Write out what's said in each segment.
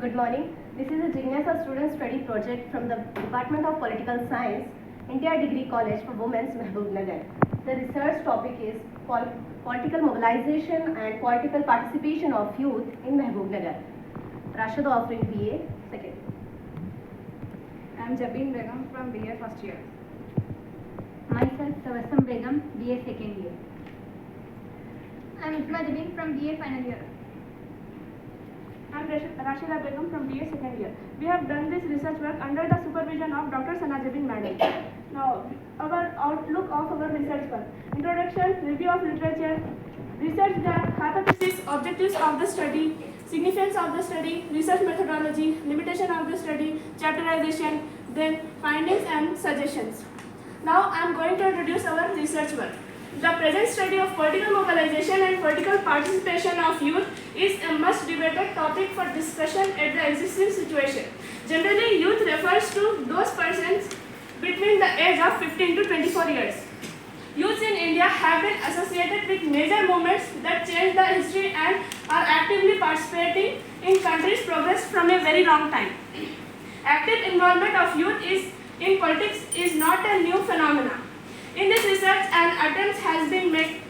Good morning. This is a Jignasa student study project from the Department of Political Science, India Degree College for Women's, Mahbubnagar. The research topic is political mobilization and political participation of youth in Mahbubnagar. Rashid offering BA second. I am Jabin Begum from BA first year. Myself, Tabassum Begum, BA second year. I am Isma Jabin from BA final year. I am Rashida Begum from BA second year. We have done this research work under the supervision of Dr. Sana Jabin Madam. Now, our outlook of our research work. Introduction, review of literature, research done, hypothesis, objectives of the study, significance of the study, research methodology, limitation of the study, chapterization, then findings and suggestions. Now, I am going to introduce our research work. The present study of political mobilization and political participation of youth is a much debated topic for discussion at the existing situation. Generally, youth refers to those persons between the age of 15 to 24 years. Youths in India have been associated with major movements that change the history and are actively participating in country's progress from a very long time. Active involvement of youth in politics is not a new phenomenon. In this research, an attempt have been made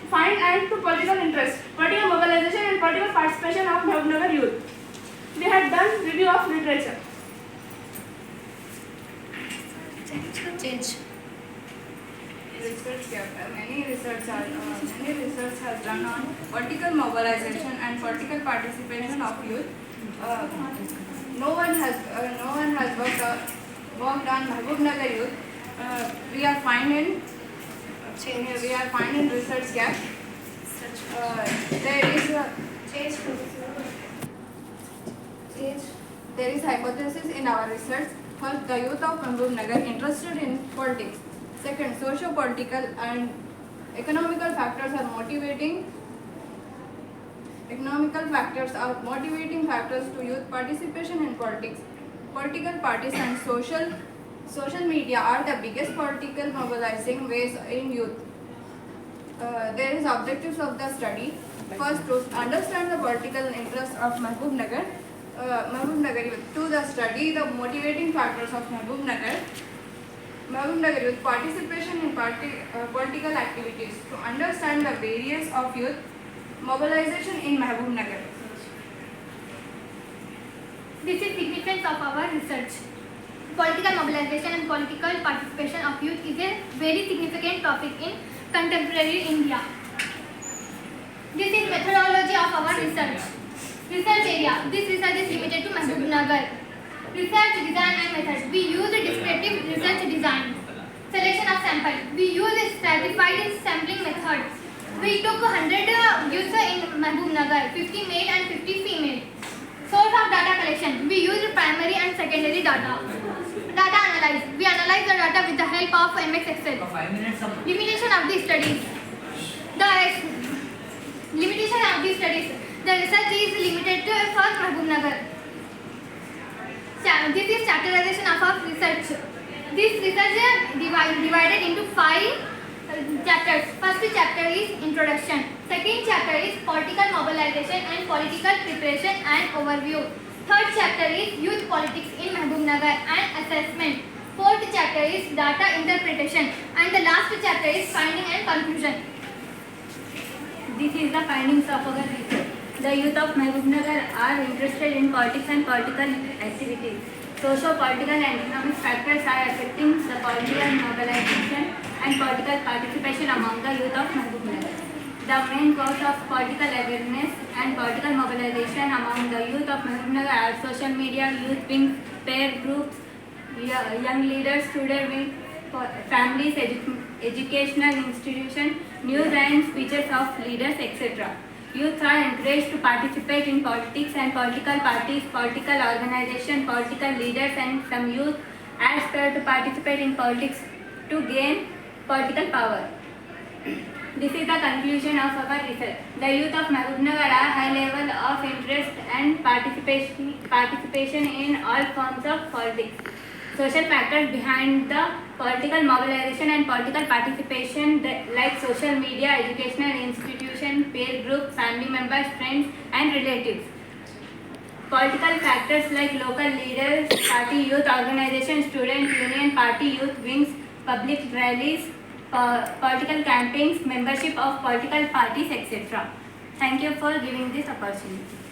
find and to political interest, political mobilization and political participation of Mahbubnagar youth. We have done review of literature. Change. Research gap. Many research has done on political mobilization and political participation of youth. No one has worked on Mahbubnagar youth. We are finding research gap. There is hypothesis in our research. First, the youth of Mahbubnagar interested in politics. Second, socio-political and economical factors are motivating factors to youth participation in politics. Political parties and social media are the biggest political mobilizing ways in youth. There is objectives of the study. First, to understand the political interests of Mahbubnagar youth. To the study the motivating factors of Mahbubnagar youth participation in political activities. To understand the various of youth mobilization in Mahbubnagar. This is significance of our research. Political mobilization and political participation of youth is a very significant topic in contemporary India. This is methodology of our research. Research area. This research is limited to Mahbubnagar. Research design and methods. We use descriptive research design. Selection of sample. We use stratified sampling method. We took 100 youths in Mahbubnagar, 50 male and 50 female. Source of data collection. We use primary and secondary data. Data analyze. We analyze the data with the help of MX Excel. Limitation of these studies. The research is limited to first Mahbubnagar. This is chapterization of our research. This research is divided into 5 chapters. First chapter is introduction. Second chapter is political mobilization and political preparation and overview. Third chapter is youth politics in Mahbubnagar and assessment. Fourth chapter is data interpretation. And the last chapter is finding and conclusion. This is the findings of our research. The youth of Mahbubnagar are interested in politics and political activities. Socio-political and economic factors are affecting the political mobilization and political participation among the youth of Mahbubnagar. The main cause of political awareness and political mobilization among the youth of Mahbubnagar are social media, youth wings, peer groups, young leaders, student wings, families, educational institutions, news and speeches of leaders, etc. Youths are encouraged to participate in politics and political parties, political organizations, political leaders, and some youth aspire to participate in politics to gain political power. This is the conclusion of our research. The youth of Mahbubnagar are high level of interest and participation in all forms of politics. Social factors behind the political mobilization and political participation like social media, educational institutions, institution, peer group, family members, friends, and relatives. Political factors like local leaders, party youth organization, student union, party youth wings, public rallies, political campaigns, membership of political parties, etc. Thank you for giving this opportunity.